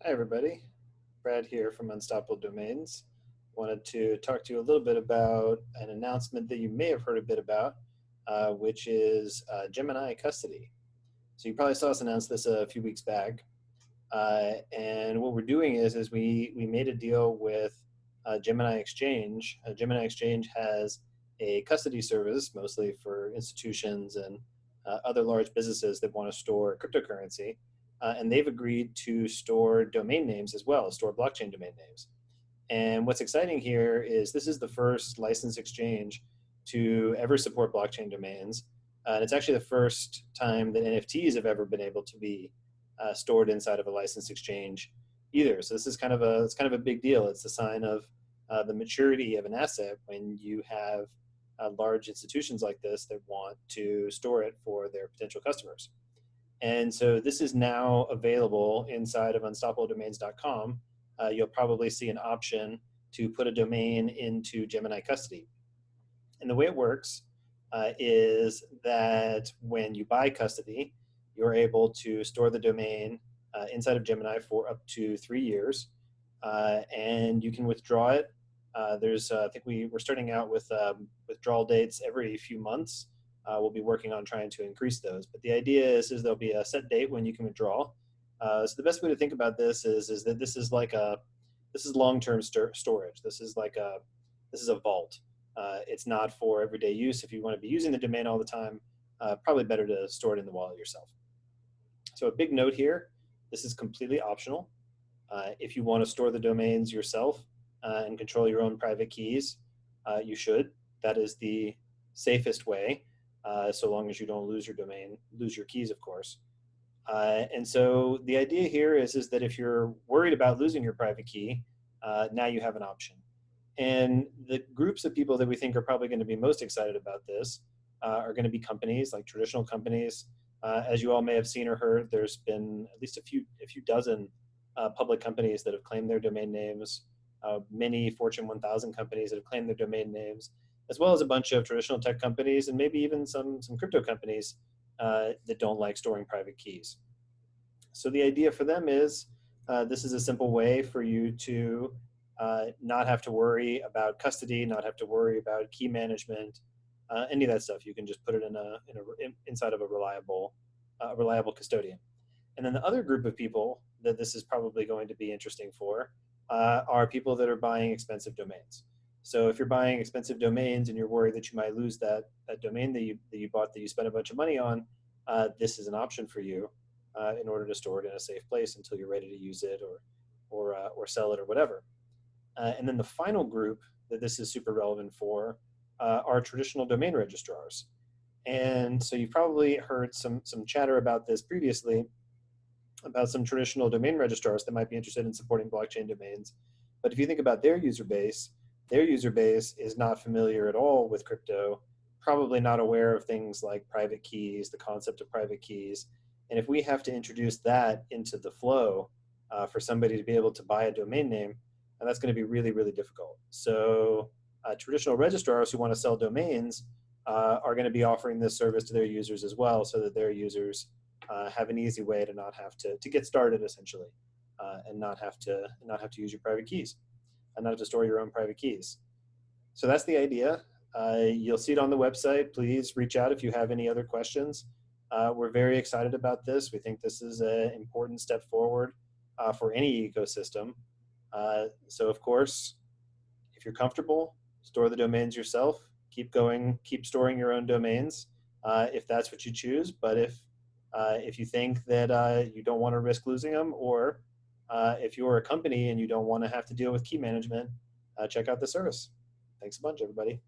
Hi, everybody. Brad here from Unstoppable Domains. Wanted to talk to you a little bit about an announcement that you may have heard a bit about, which is Gemini Custody. So you probably saw us announce this a few weeks back. And what we're doing is we made a deal with Gemini Exchange. Gemini Exchange has a custody service, mostly for institutions and other large businesses that want to store cryptocurrency. And they've agreed to store domain names as well, store blockchain domain names. And what's exciting here is this is the first licensed exchange to ever support blockchain domains. And it's actually the first time that NFTs have ever been able to be stored inside of a licensed exchange either. So this is it's kind of a big deal. It's a sign of the maturity of an asset when you have large institutions like this that want to store it for their potential customers. And so this is now available inside of unstoppabledomains.com. You'll probably see an option to put a domain into Gemini Custody. And the way it works is that when you buy custody, you're able to store the domain inside of Gemini for up to 3 years, and you can withdraw it. I think we're starting out with withdrawal dates every few months. We'll be working on trying to increase those. But the idea is there'll be a set date when you can withdraw. So the best way to think about this is that this is long-term storage. This is a vault. It's not for everyday use. If you want to be using the domain all the time, probably better to store it in the wallet yourself. So a big note here, this is completely optional. If you want to store the domains yourself and control your own private keys, you should. That is the safest way, so long as you don't lose your keys, of course. And so the idea here is that if you're worried about losing your private key, now you have an option. And the groups of people that we think are probably going to be most excited about this are going to be companies, like traditional companies. As you all may have seen or heard, there's been at least a few dozen public companies that have claimed their domain names, many Fortune 1000 companies that have claimed their domain names, as well as a bunch of traditional tech companies and maybe even some crypto companies that don't like storing private keys. So the idea for them is this is a simple way for you to not have to worry about custody, not have to worry about key management, any of that stuff. You can just put it inside of a reliable custodian. And then the other group of people that this is probably going to be interesting for are people that are buying expensive domains. So if you're buying expensive domains and you're worried that you might lose that domain that you bought, that you spent a bunch of money on, this is an option for you in order to store it in a safe place until you're ready to use it or sell it or whatever. And then the final group that this is super relevant for are traditional domain registrars. And so you've probably heard some chatter about this previously, about some traditional domain registrars that might be interested in supporting blockchain domains. But if you think about their user base is not familiar at all with crypto, probably not aware of things like private keys, the concept of private keys. And if we have to introduce that into the flow for somebody to be able to buy a domain name, and that's going to be really, really difficult. So traditional registrars who want to sell domains are going to be offering this service to their users as well, so that their users have an easy way to not have to get started, essentially, and not have to use your private keys and not have to store your own private keys. So that's the idea. You'll see it on the website. Please reach out if you have any other questions. We're very excited about this. We think this is an important step forward for any ecosystem. So of course, if you're comfortable, store the domains yourself. Keep going, keep storing your own domains if that's what you choose. But if you think that you don't want to risk losing them, or if you're a company and you don't want to have to deal with key management, check out the service. Thanks a bunch, everybody.